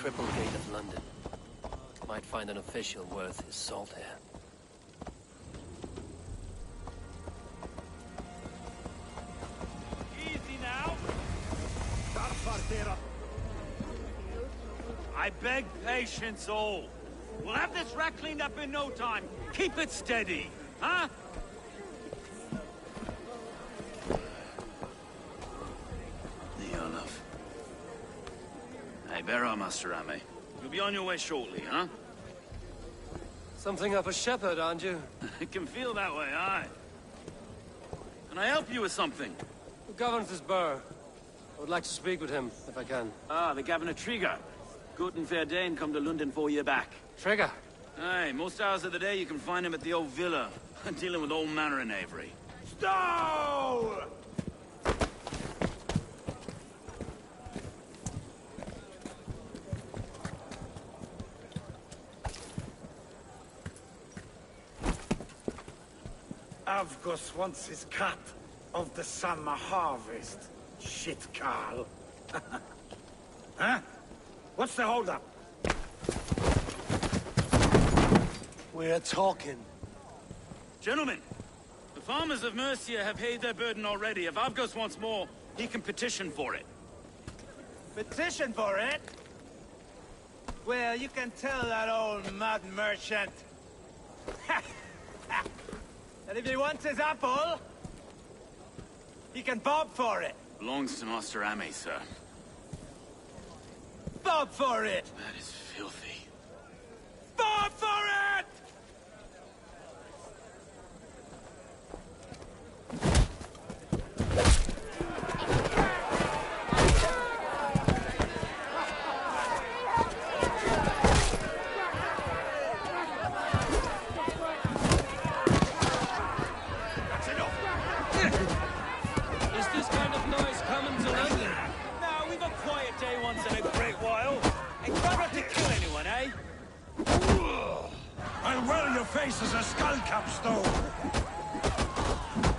triple gate of London. Might find an official worth his salt here. Easy now. I beg patience, all. We'll have this rat cleaned up in no time. Keep it steady, huh? Hey, bear our Master Ame. You'll be on your way shortly, huh? Something of a shepherd, aren't you? It can feel that way, aye. Can I help you with something? Who governs this burgh? I would like to speak with him, if I can. Ah, the Governor Trigger. Good and fair Dane come to London 4 year back. Trigger? Aye, most hours of the day you can find him at the old villa, dealing with all manner in Avery. Stow! Avgos wants his cut of the summer harvest. Shit, Carl. Huh? What's the holdup? We're talking. Gentlemen, the farmers of Mercia have paid their burden already. If Avgos wants more, he can petition for it. Petition for it? Well, you can tell that old mud merchant. And if he wants his apple, he can bob for it. Belongs to Master Ame, sir. Bob for it! That is filthy. Bob for it! I'll well your face as a skull capstone.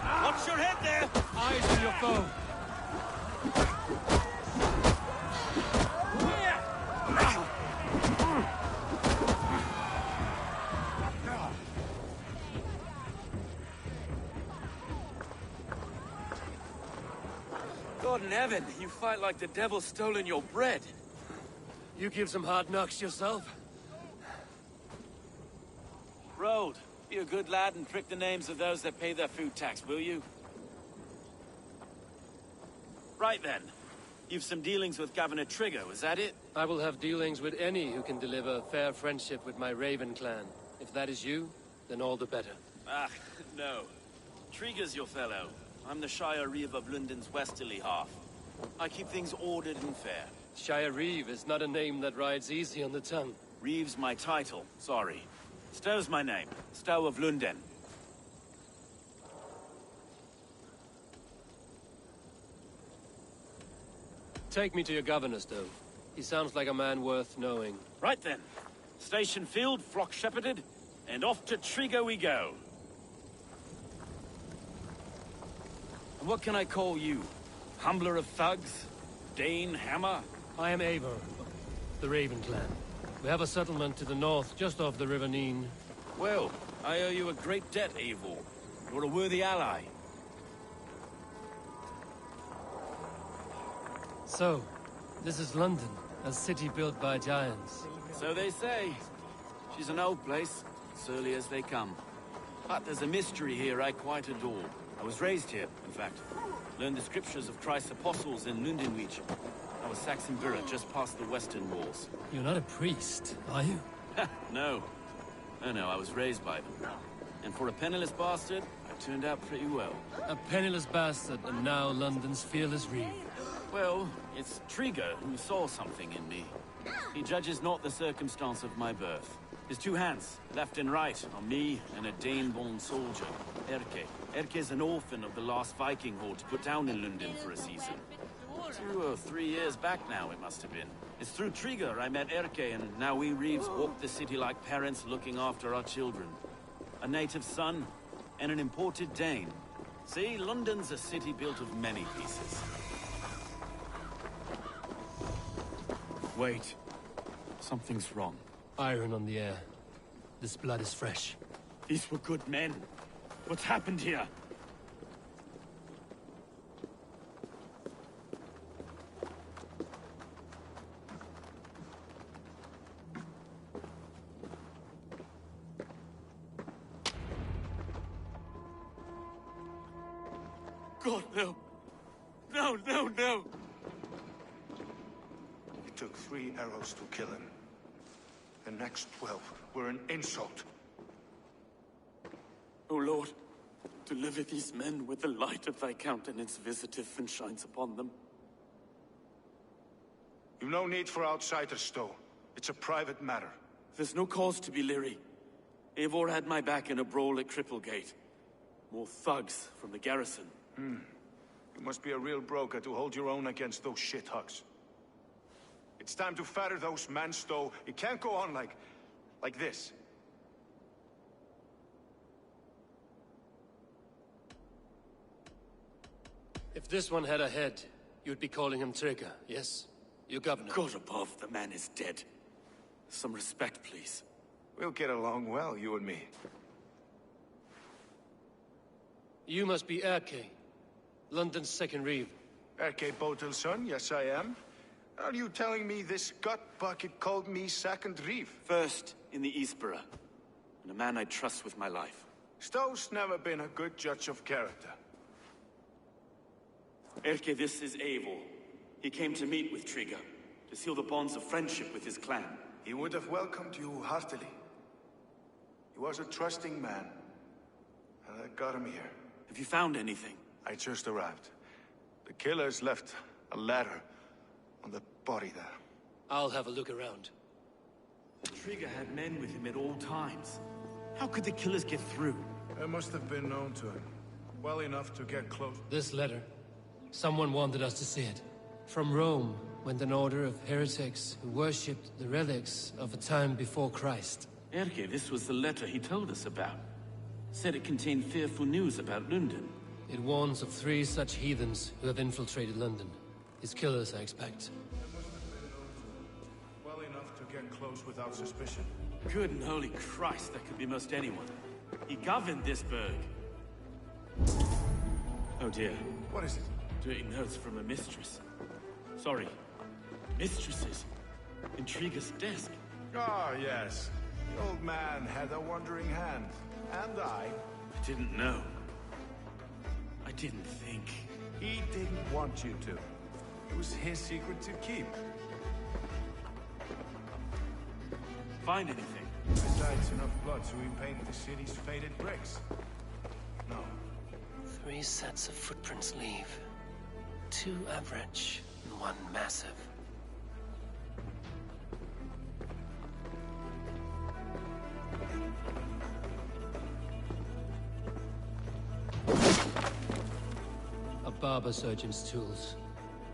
Watch your head there! Eyes on your foe. God in heaven, you fight like the devil's stolen your bread. You give some hard knocks yourself? Road, be a good lad and prick the names of those that pay their food tax, will you? Right then. You've some dealings with Governor Trigger, was that it? I will have dealings with any who can deliver fair friendship with my Raven clan. If that is you, then all the better. Ah, no. Trigger's your fellow. I'm the Shire Reeve of London's westerly half. I keep things ordered and fair. Shire Reeve is not a name that rides easy on the tongue. Reeve's my title, sorry. Stow's my name. Stow of London. Take me to your governor, Stow. He sounds like a man worth knowing. Right then. Station filled, flock shepherded, and off to Trigger we go. And what can I call you? Humbler of thugs? Dane Hammer? I am Eivor, the Raven clan. We have a settlement to the north, just off the River Neen. Well, I owe you a great debt, Eivor. You're a worthy ally. So, this is London, a city built by giants. So they say. She's an old place, surly as they come. But there's a mystery here I quite adore. I was raised here, in fact. Learned the scriptures of Christ's apostles in Lundenwich. I was Saxon Borough, just past the western walls. You're not a priest, are you? No. No, I was raised by them. And for a penniless bastard, I turned out pretty well. A penniless bastard, and now London's fearless Reeve. Well, it's Trigger who saw something in me. He judges not the circumstance of my birth. His two hands, left and right, are me and a Dane-born soldier, Erke. Erke's an orphan of the last Viking horde put down in London for a season. 2 or 3 years back now, it must have been. It's through Trigger I met Erke, and now we Reeves walk the city like parents looking after our children. A native son, and an imported Dane. See, London's a city built of many pieces. Wait. Something's wrong. Iron on the air. This blood is fresh. These were good men. What's happened here? God, no. No, no, no! It took 3 arrows to kill him. The next 12 were an insult. O Lord, deliver these men with the light of thy countenance visiteth and shines upon them. You've no need for outsiders, Stowe. It's a private matter. There's no cause to be leery. Eivor had my back in a brawl at Cripplegate. More thugs from the garrison. You must be a real broker to hold your own against those shithugs. It's time to fetter those men, Stowe. It can't go on like this. If this one had a head, you'd be calling him Trigger, yes? Your governor. God above, the man is dead. Some respect, please. We'll get along well, you and me. You must be Erke, London's second reeve. Erke Botel's son, yes I am. Are you telling me this gut bucket called me second reeve? First in the Eastborough, and a man I trust with my life. Stowe's never been a good judge of character. Erke, this is Eivor. He came to meet with Trigger, to seal the bonds of friendship with his clan. He would have welcomed you heartily. He was a trusting man, and I got him here. Have you found anything? I just arrived. The killers left a ladder on the body there. I'll have a look around. Trigger had men with him at all times. How could the killers get through? They must have been known to him. Well enough to get close. This letter. Someone wanted us to see it. From Rome went an order of heretics who worshipped the relics of a time before Christ. Erke, this was the letter he told us about. Said it contained fearful news about London. It warns of 3 such heathens who have infiltrated London. His killers, I expect. Well enough to get close without suspicion. Good and holy Christ, that could be most anyone. He governed this burg. Oh dear. What is it? Dirty notes from a mistress. Sorry. Mistresses. In Trigger's desk. Ah, yes. The old man had a wandering hand. And I didn't know. I didn't think. He didn't want you to. It was his secret to keep. Find anything? Besides enough blood so we paint the city's faded bricks. No. 3 sets of footprints leave. 2 average and 1 massive. A barber surgeon's tools.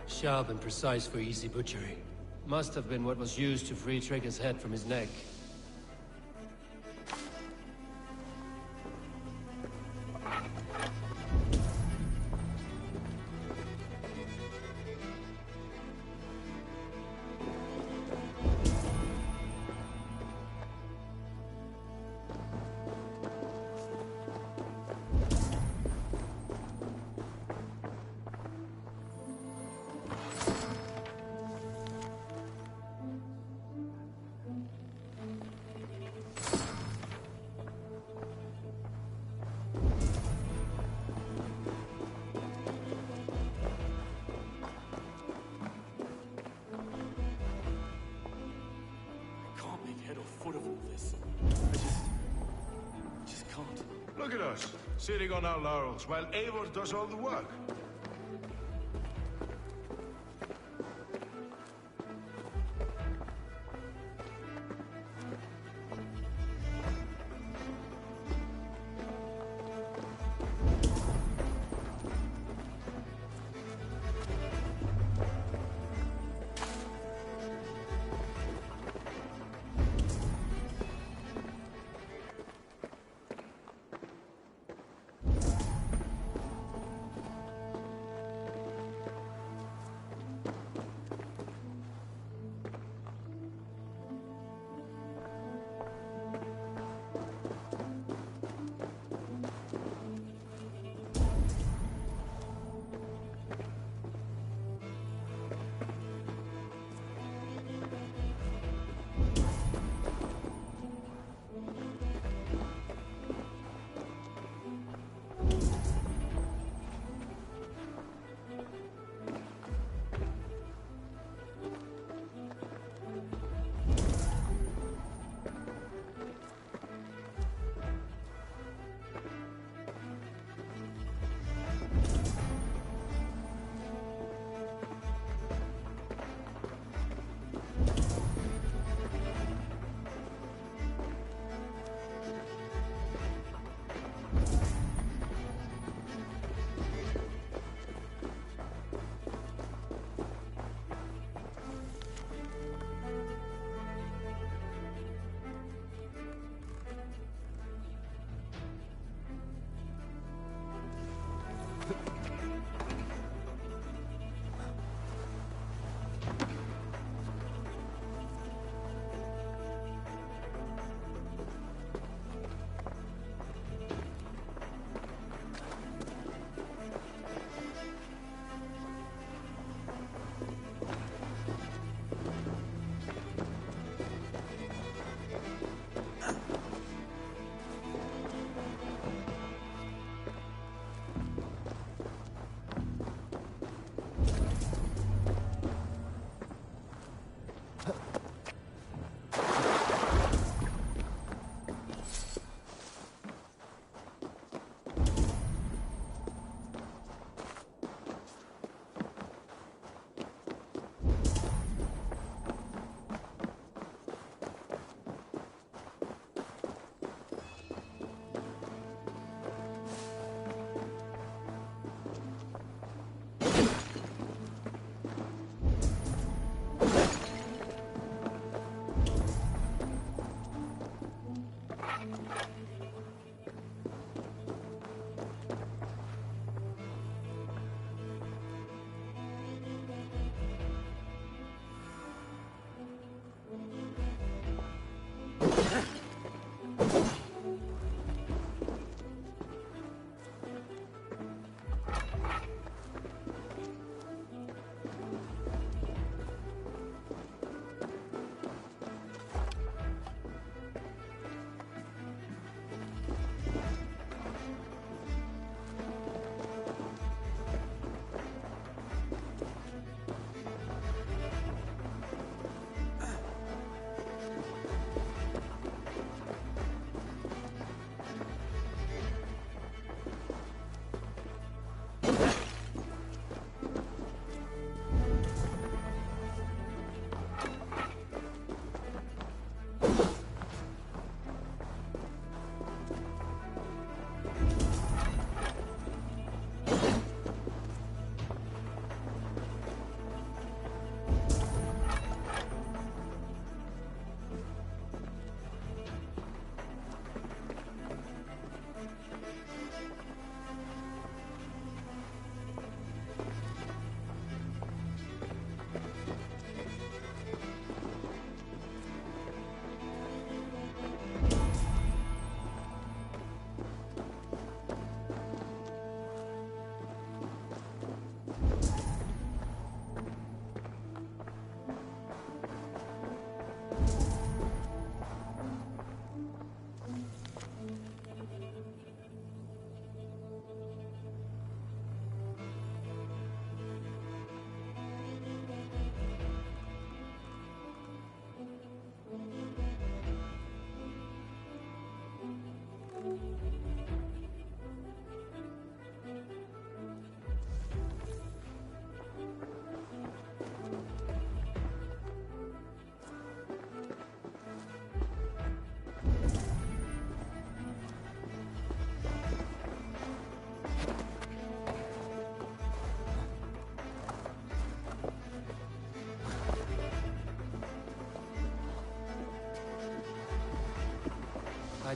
Sharp and precise for easy butchery. Must have been what was used to free Trigger's head from his neck. Look at us, sitting on our laurels, while Eivor does all the work.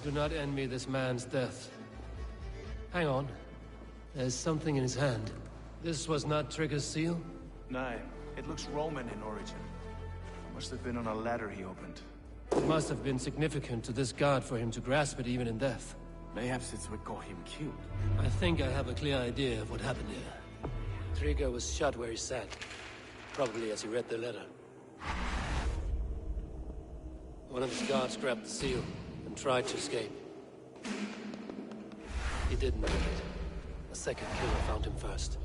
do not envy this man's death. Hang on. There's something in his hand. This was not Trigger's seal? No, it looks Roman in origin. Must have been on a ladder he opened. It must have been significant to this god for him to grasp it even in death. Mayhaps it's what got him killed. I think I have a clear idea of what happened here. Trigger was shot where he sat. Probably as he read the letter. One of his guards grabbed the seal and tried to escape. He didn't make it. A second killer found him first.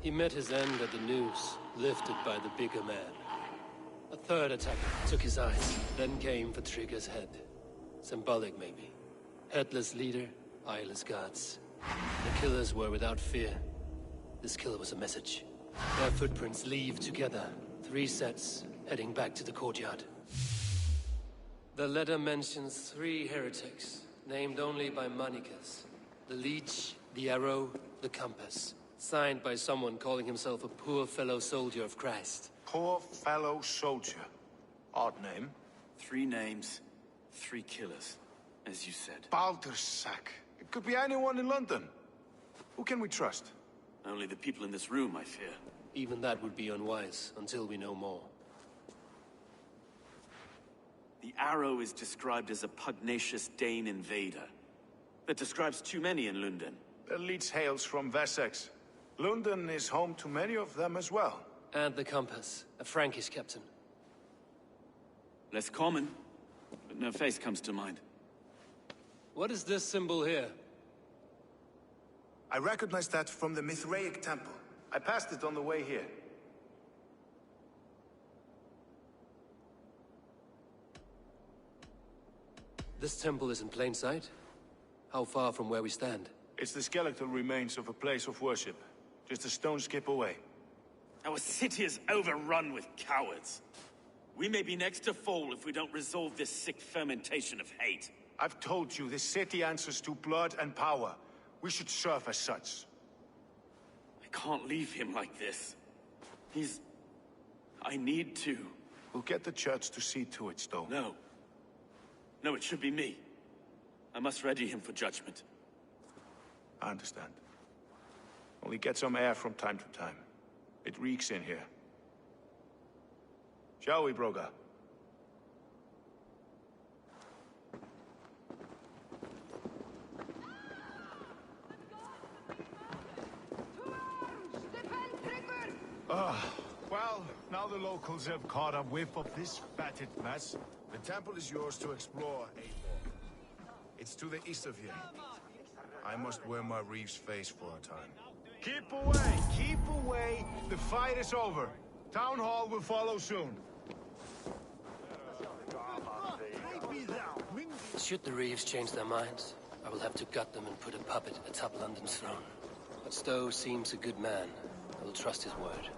He met his end at the noose, lifted by the bigger man. A third attacker took his eyes, then came for Trigger's head. Symbolic, maybe. Headless leader, eyeless guards. The killers were without fear. This killer was a message. Their footprints leave together. 3 sets, heading back to the courtyard. The letter mentions 3 heretics, named only by Manicus. The Leech, the Arrow, the Compass. Signed by someone calling himself a poor fellow soldier of Christ. Poor fellow soldier. Odd name. 3 names, 3 killers, as you said. Baldersack. It could be anyone in London. Who can we trust? Only the people in this room, I fear. Even that would be unwise, until we know more. The Arrow is described as a pugnacious Dane invader. That describes too many in London. The Leech hails from Wessex. London is home to many of them as well. And the Compass, a Frankish captain. Less common, but no face comes to mind. What is this symbol here? I recognize that from the Mithraic temple. I passed it on the way here. This temple is in plain sight? How far from where we stand? It's the skeletal remains of a place of worship. Just a stone's skip away. Our city is overrun with cowards. We may be next to fall if we don't resolve this sick fermentation of hate. I've told you, this city answers to blood and power. We should serve as such. I can't leave him like this. I need to. We'll get the church to see to it, Stowe. No. No, it should be me. I must ready him for judgment. I understand. Only get some air from time to time. It reeks in here. Shall we, Broga? Well, now the locals have caught a whiff of this fatted mess. The temple is yours to explore, Eivor. It's to the east of here. I must wear my Reeve's face for a time. Keep away! Keep away! The fight is over. Town Hall will follow soon. Should the Reeves change their minds, I will have to gut them and put a puppet atop London's throne. But Stowe seems a good man. I will trust his word.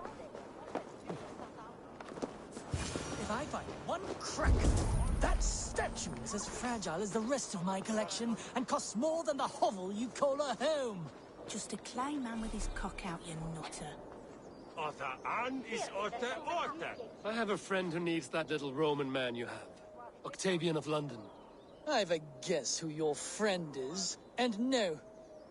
If I find one crack, that statue is as fragile as the rest of my collection and costs more than the hovel you call a home. Just a clay man with his cock out, you nutter. Otter an is otter otter. I have a friend who needs that little Roman man you have. Octavian of London. I've a guess who your friend is. And no,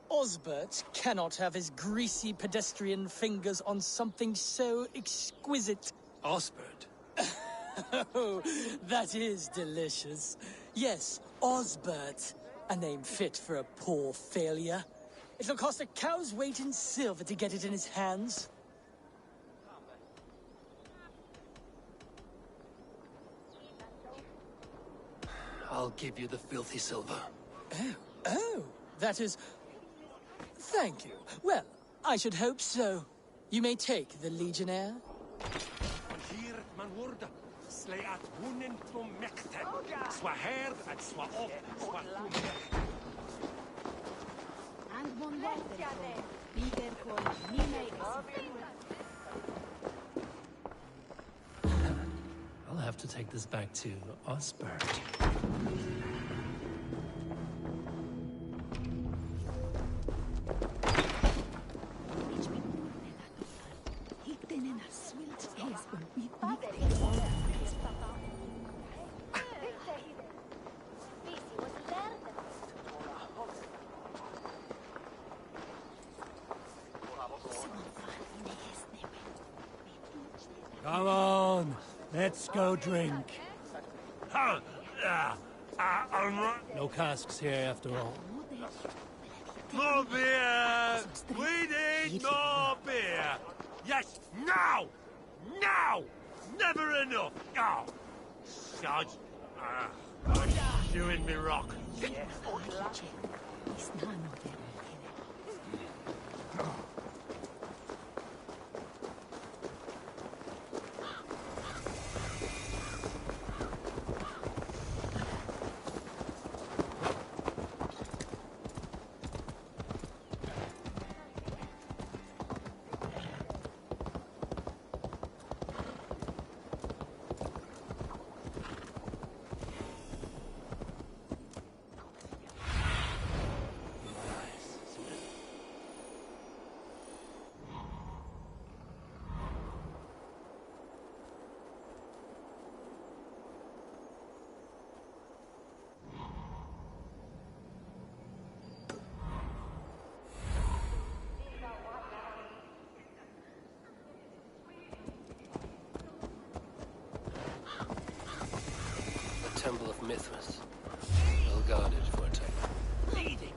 Osbert cannot have his greasy pedestrian fingers on something so exquisite. Osbert? Oh, that is delicious. Yes, Osbert. A name fit for a poor failure. It'll cost a cow's weight in silver to get it in his hands. I'll give you the filthy silver. Oh, that is... Thank you. Well, I should hope so. You may take the Legionnaire. Hier man wurde slay at wunnen from mekten. Swa herd and swa op, swa And one Bigger call, I'll have to take this back to Osbert. Come on, let's go drink. No casks here after all. More beer! We need more beer! Yes, now! Now! Never enough! Oh, sod. Chewing me rock. Temple of Mithras. Well guarded for a time. Leading.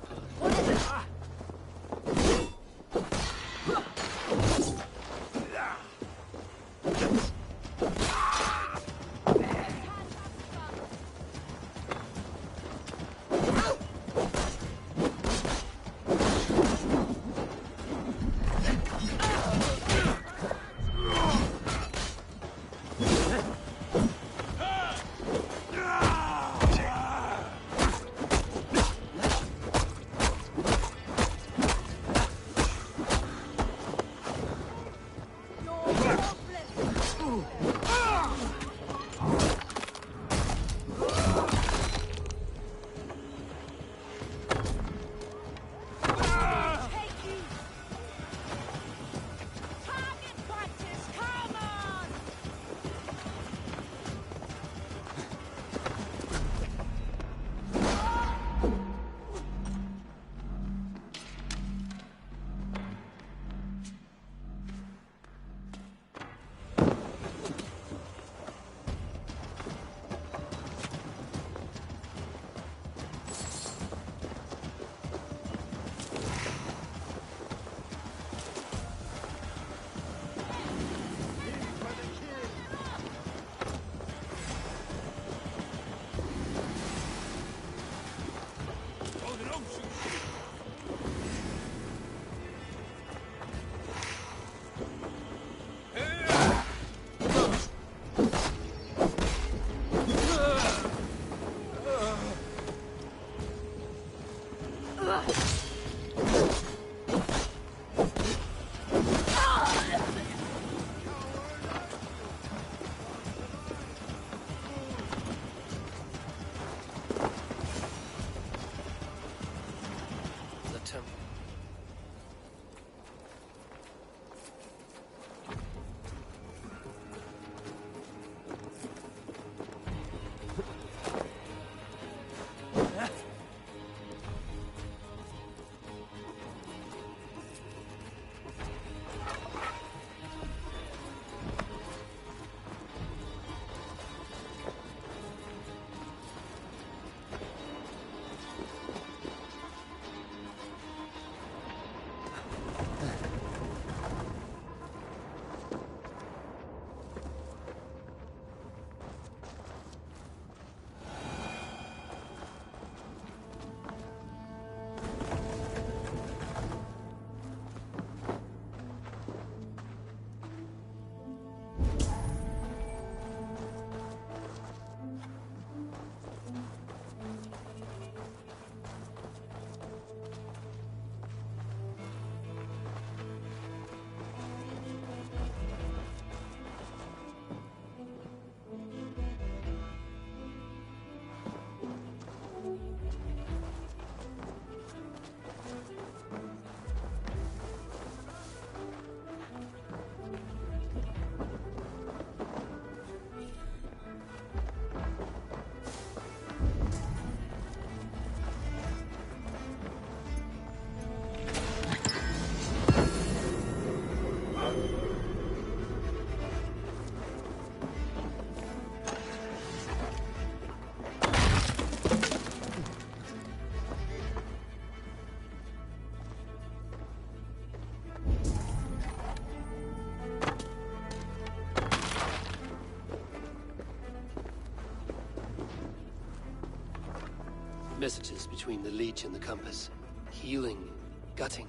Messages between the Leech and the Compass. Healing, gutting.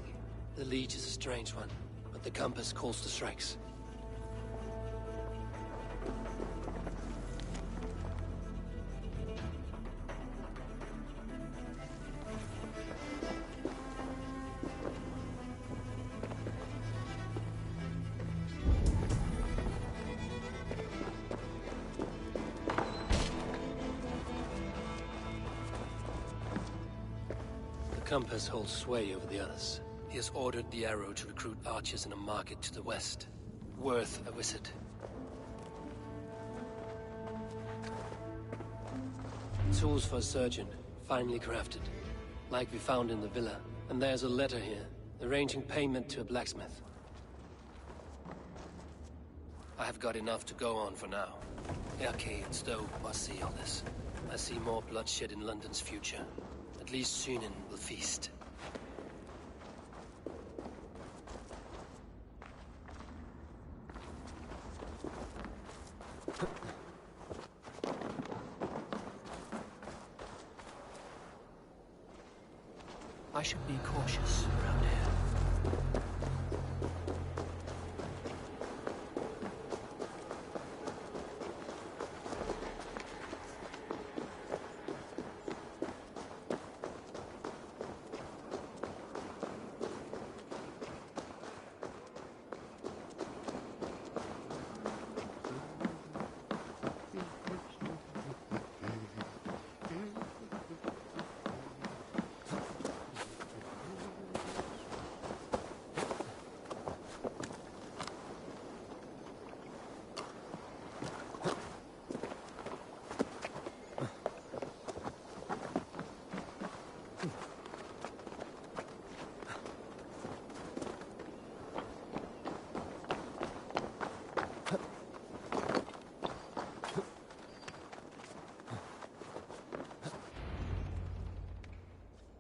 The Leech is a strange one, but the Compass calls the strikes. Compass holds sway over the others. He has ordered the Arrow to recruit archers in a market to the west. Worth a visit. Tools for a surgeon, finely crafted. Like we found in the villa. And there's a letter here, arranging payment to a blacksmith. I have got enough to go on for now. Erke and Stowe must see all this. I see more bloodshed in London's future. At least Sunan will feast. I should be cautious around here.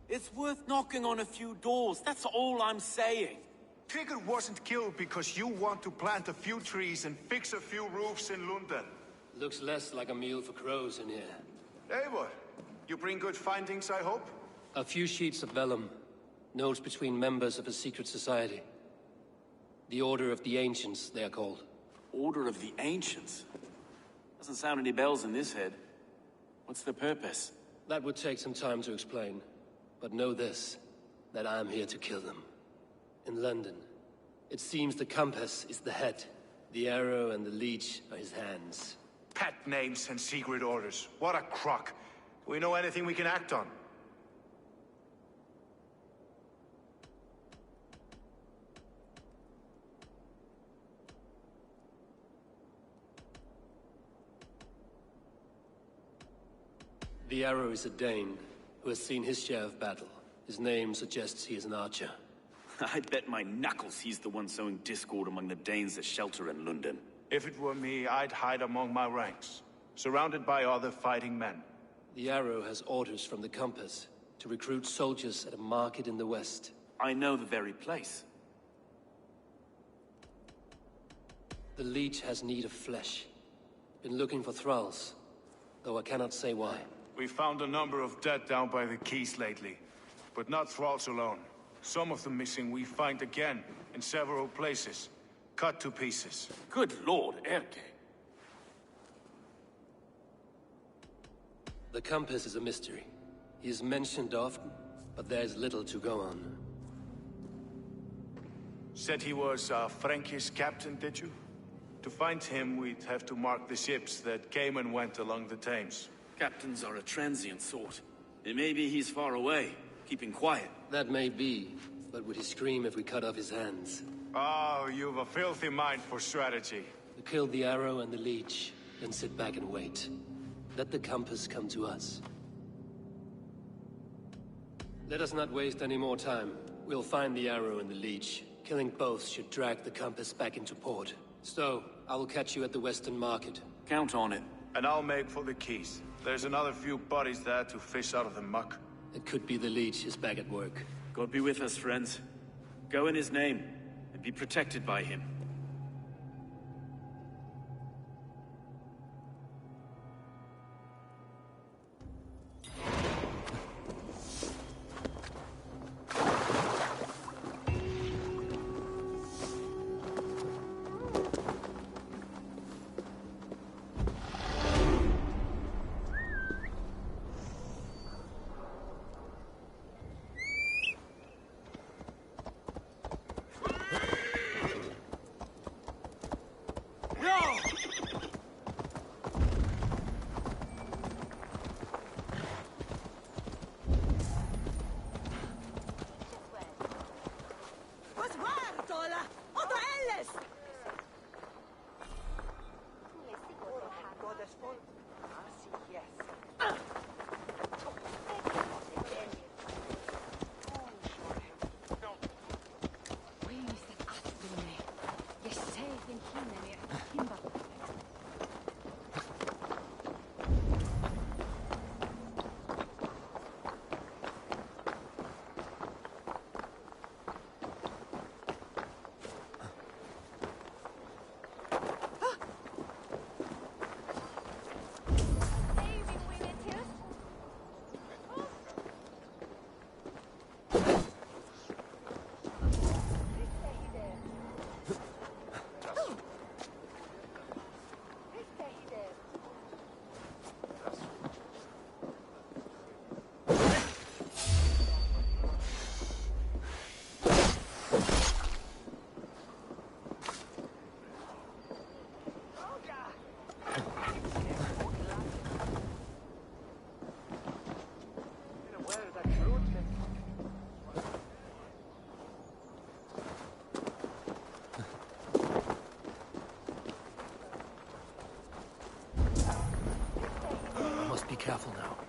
It's worth knocking on a few doors, that's all I'm saying. Trigger wasn't killed because you want to plant a few trees and fix a few roofs in London. Looks less like a meal for crows in here. Eivor, you bring good findings, I hope? A few sheets of vellum. Notes between members of a secret society. The Order of the Ancients, they are called. Order of the Ancients? Doesn't sound any bells in this head. What's the purpose? That would take some time to explain. But know this, that I am here to kill them. In London, it seems the Compass is the head. The Arrow and the Leech are his hands. Pet names and secret orders. What a crock. Do we know anything we can act on? The Arrow is a Dane, who has seen his share of battle. His name suggests he is an archer. I bet my knuckles he's the one sowing discord among the Danes that shelter in London. If it were me, I'd hide among my ranks, surrounded by other fighting men. The Arrow has orders from the Compass to recruit soldiers at a market in the west. I know the very place. The Leech has need of flesh. Been looking for thralls, though I cannot say why. We found a number of dead down by the quays lately, but not thralls alone. Some of the missing we find again in several places, cut to pieces. Good lord, Erke. The Compass is a mystery. He is mentioned often, but there is little to go on. Said he was a Frankish captain, did you? To find him, we'd have to mark the ships that came and went along the Thames. Captains are a transient sort. It may be he's far away, keeping quiet. That may be, but would he scream if we cut off his hands? Oh, you've a filthy mind for strategy. We kill the Arrow and the Leech, then sit back and wait. Let the Compass come to us. Let us not waste any more time. We'll find the Arrow and the Leech. Killing both should drag the Compass back into port. Stowe, I will catch you at the Western Market. Count on it. And I'll make for the quays. There's another few bodies there to fish out of the muck. It could be the Leech is back at work. God be with us, friends. Go in his name, and be protected by him. Yes! Be careful now.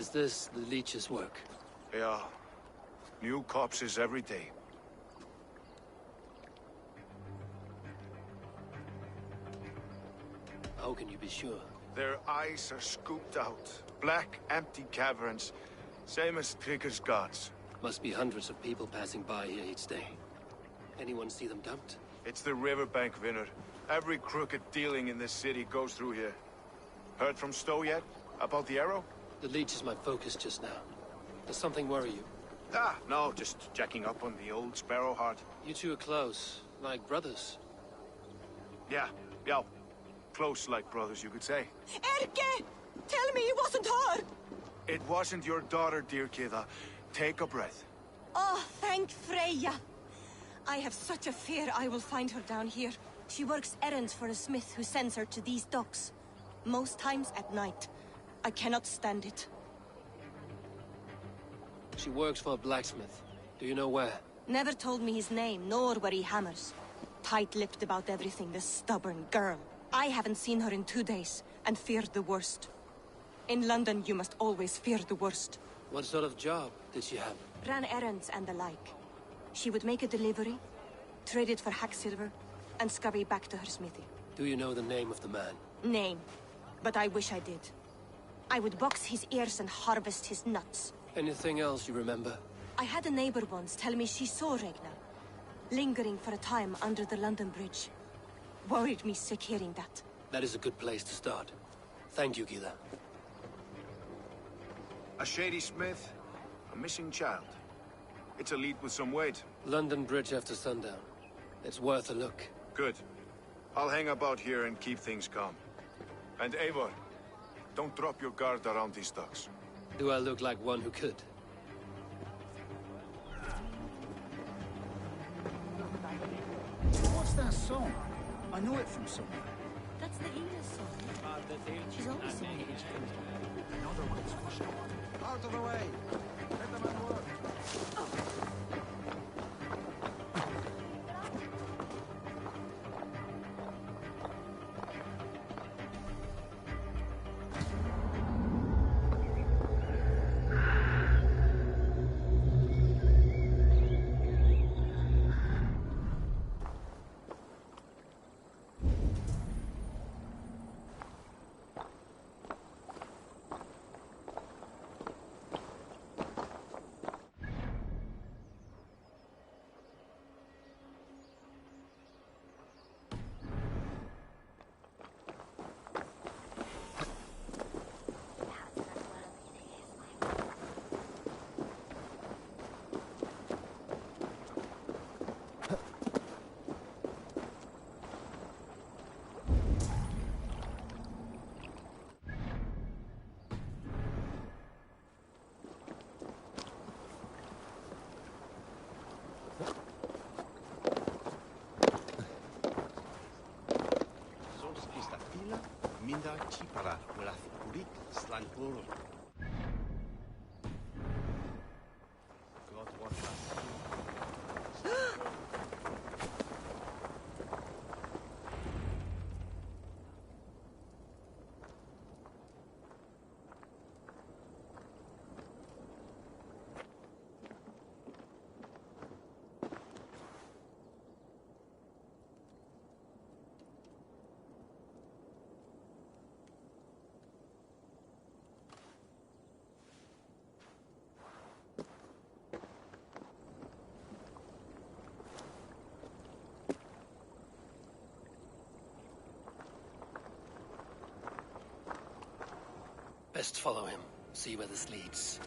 Is this the leech's work? Yeah. New corpses every day. How can you be sure? Their eyes are scooped out. Black, empty caverns. Same as Trigger's gods. Must be hundreds of people passing by here each day. Anyone see them dumped? It's the riverbank, Vinner. Every crooked dealing in this city goes through here. Heard from Stowe yet? About the arrow? The leech is my focus just now. Does something worry you? Ah, no, just checking up on the old Sparrowheart. You two are close, like brothers. Yeah. Close like brothers, you could say. Erke! Tell me it wasn't her! It wasn't your daughter, dear Kida. Take a breath. Oh, thank Freya. I have such a fear I will find her down here. She works errands for a smith who sends her to these docks. Most times at night. I cannot stand it. She works for a blacksmith. Do you know where? Never told me his name, nor where he hammers. Tight-lipped about everything, the stubborn girl. I haven't seen her in 2 days, and feared the worst. In London, you must always fear the worst. What sort of job did she have? Ran errands and the like. She would make a delivery, trade it for hack silver, and scurry back to her smithy. Do you know the name of the man? Name. But I wish I did. I would box his ears and harvest his nuts. Anything else you remember? I had a neighbor once tell me she saw Regna, lingering for a time under the London Bridge. Worried me sick hearing that. That is a good place to start. Thank you, Gila. A shady smith, a missing child. It's a lead with some weight. London Bridge after sundown. It's worth a look. Good. I'll hang about here and keep things calm. And Eivor, don't drop your guard around these docks. Do I look like one who could? What's that song? I know it from somewhere. That's the English song. She's always singing it. Another one's for sure. Out of the way! Let the man work. Minda Chipara, Walath Kurik, Slankuru. God watch us. Best follow him. See where this leads.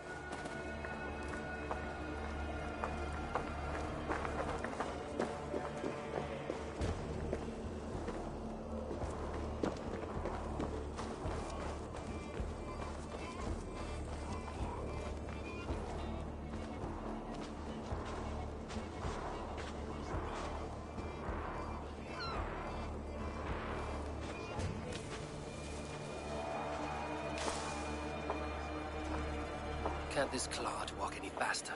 Can't this clod walk any faster?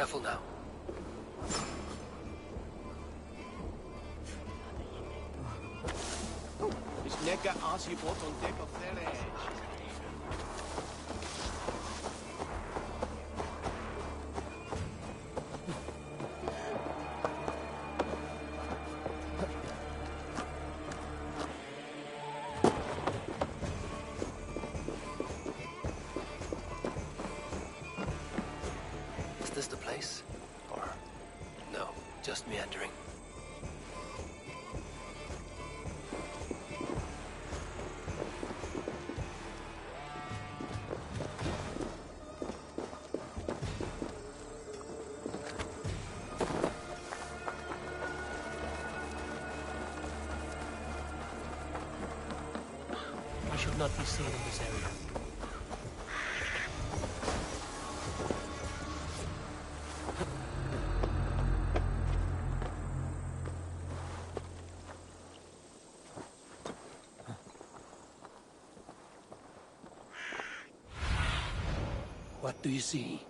Careful now. Ich necke Archibald und Deck of Theres. Is this the place? Or no, just meandering? I should not be seen in this area. What do you see?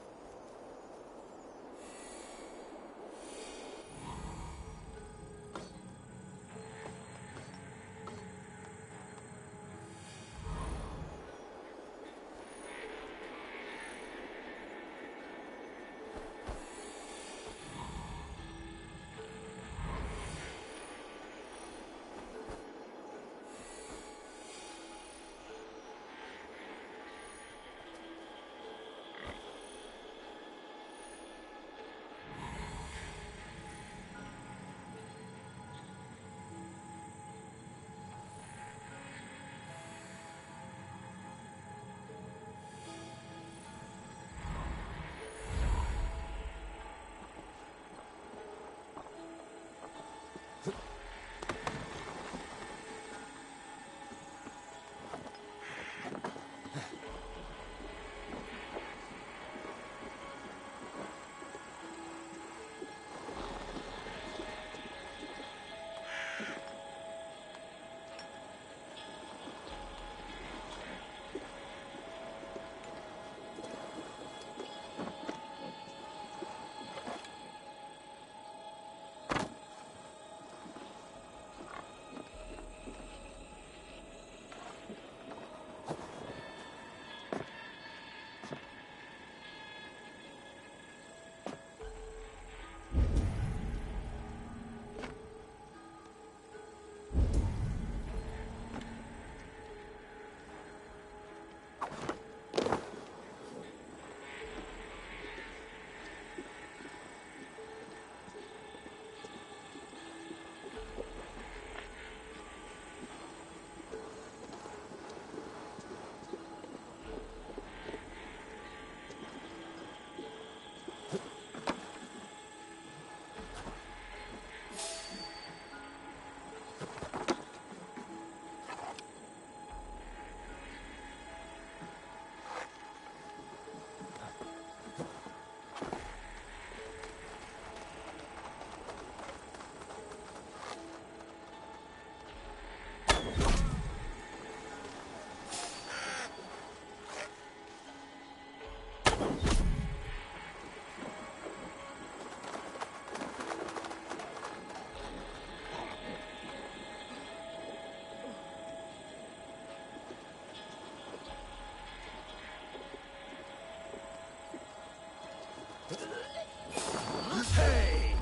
Hey!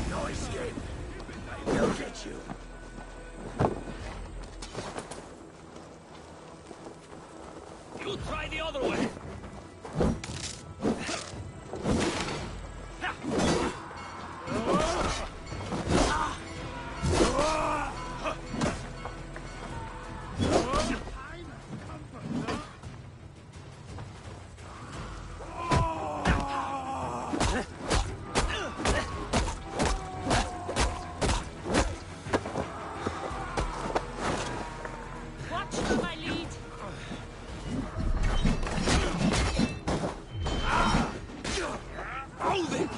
No escape. I will get you. You try the other way. Watch for my lead. Hold it!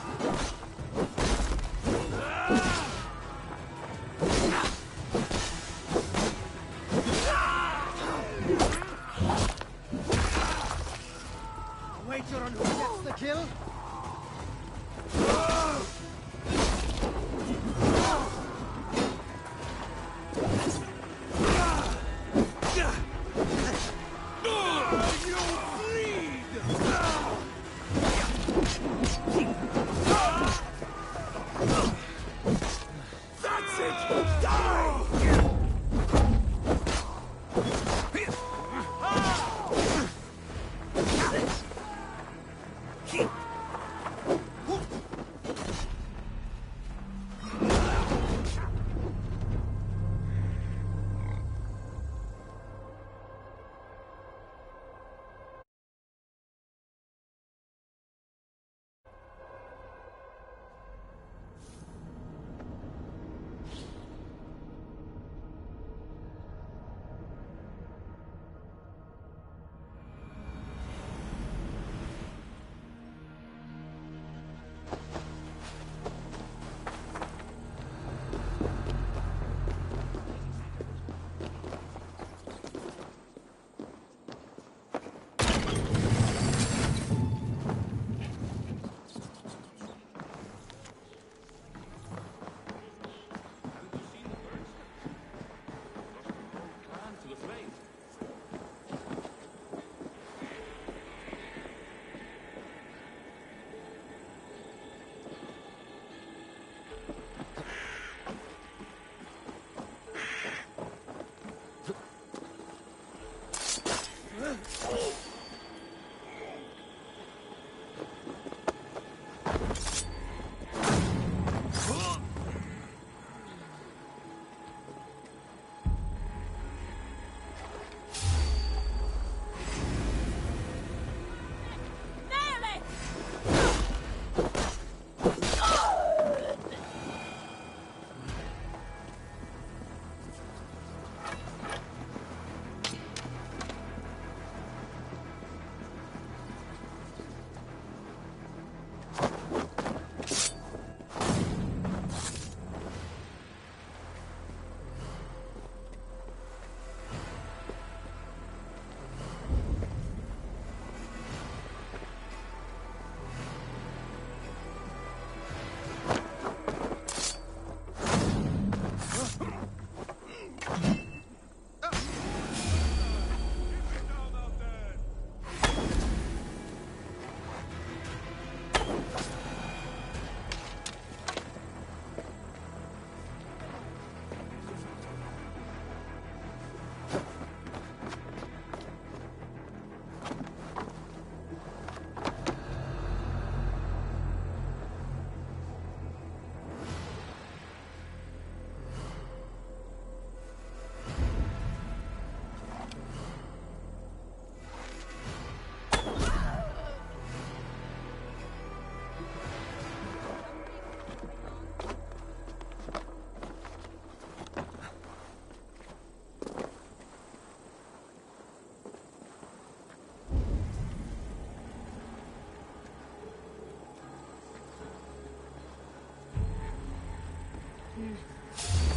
Wager on who gets the kill?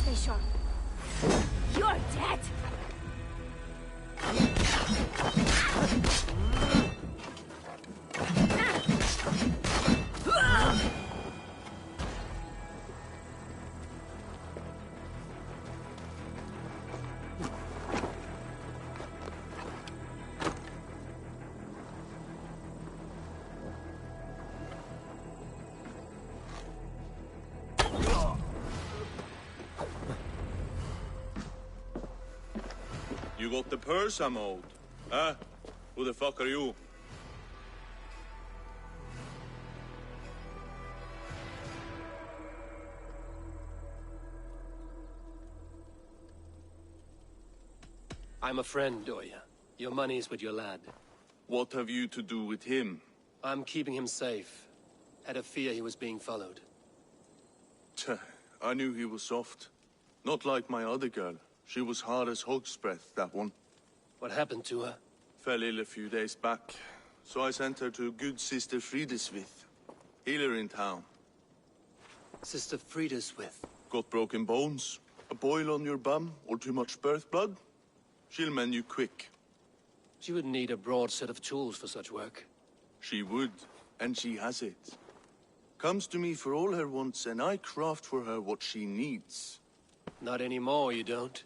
Stay sharp. You're dead! You got the purse I'm owed? Huh? Who the fuck are you? I'm a friend, Oya. Your money's with your lad. What have you to do with him? I'm keeping him safe. Had a fear he was being followed. Tch, I knew he was soft. Not like my other girl. She was hard as hog's breath, that one. What happened to her? Fell ill a few days back. So I sent her to good Sister Frideswith. Healer in town. Sister Frideswith. Got broken bones, a boil on your bum, or too much birth blood? She'll mend you quick. She would need a broad set of tools for such work. She would, and she has it. Comes to me for all her wants, and I craft for her what she needs. Not anymore, you don't.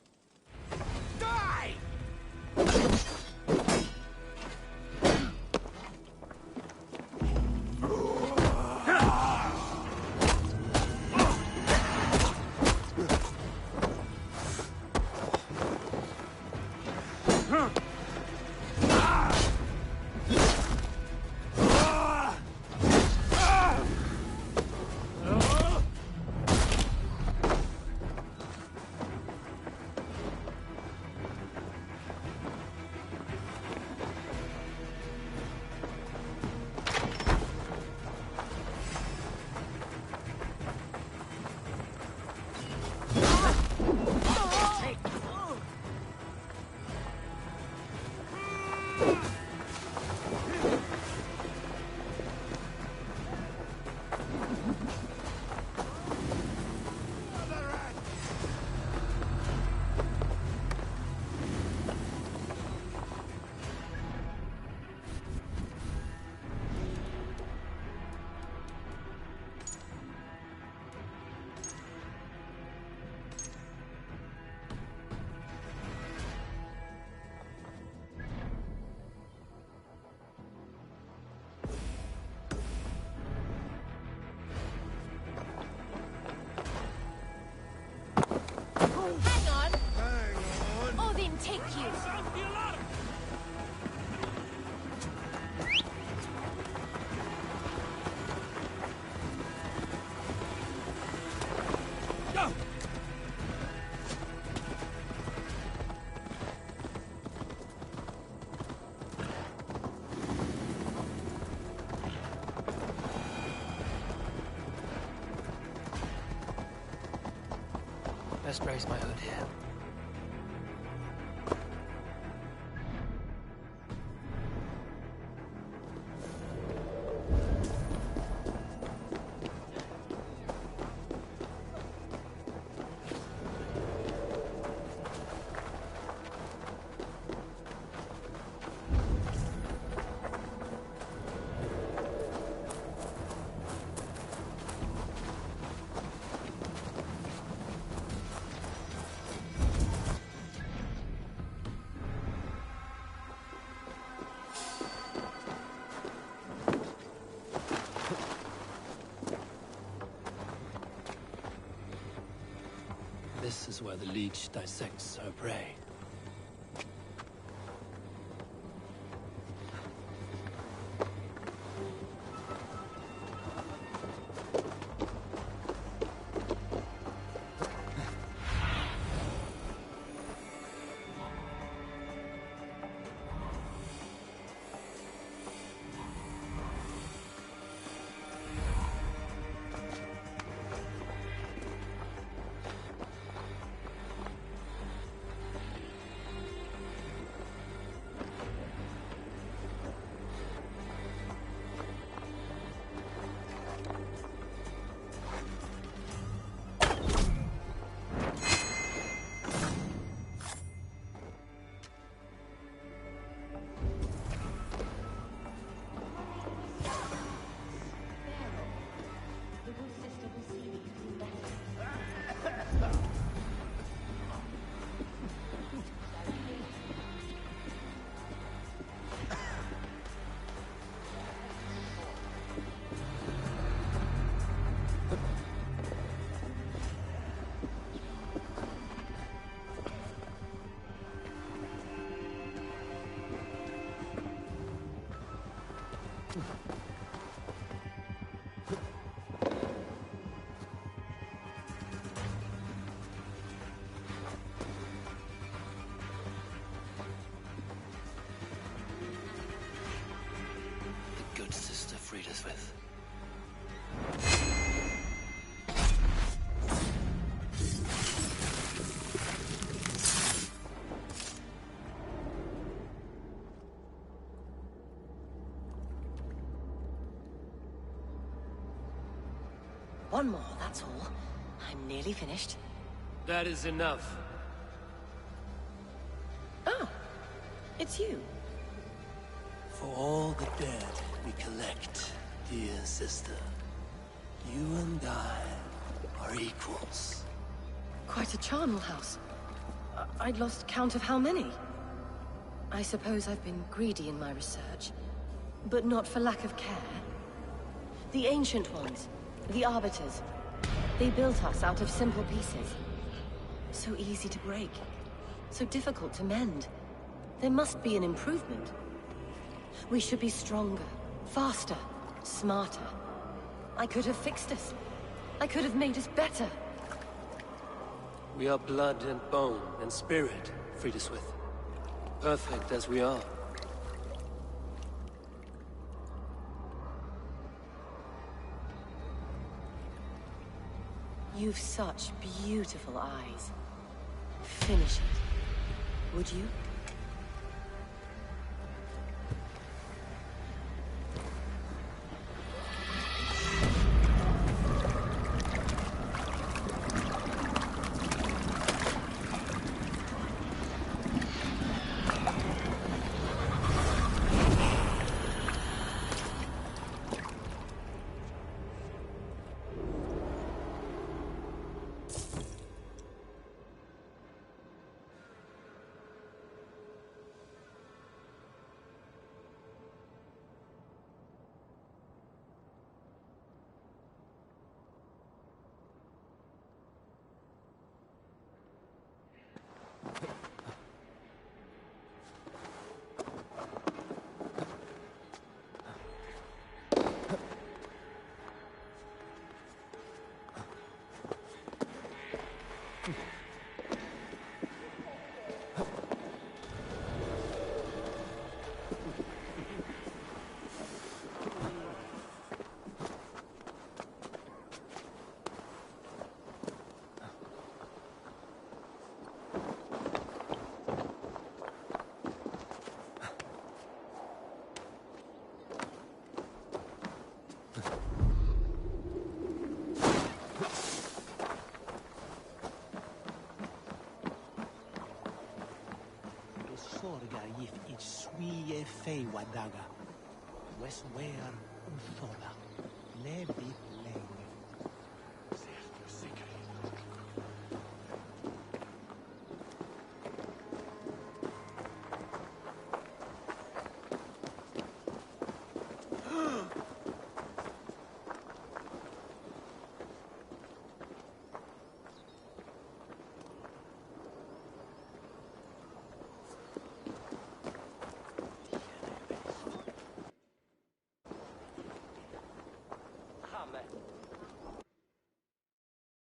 Die! Hang on. Odin, take you. Best raise my hood here. This is where the leech dissects her prey. Good sister freed us with. One more, that's all. I'm nearly finished. That is enough. Oh, it's you. For all the dead we collect, dear sister. You and I are equals. Quite a charnel house. I'd lost count of how many. I suppose I've been greedy in my research, but not for lack of care. The Ancient Ones, the Arbiters, they built us out of simple pieces. So easy to break, so difficult to mend. There must be an improvement. We should be stronger, faster, smarter. I could have fixed us. I could have made us better. We are blood and bone and spirit, Friedeswith. Perfect as we are. You've such beautiful eyes. Finish it, would you? sorga if ich swie fei wadaga. Wes wer un thola. Lebi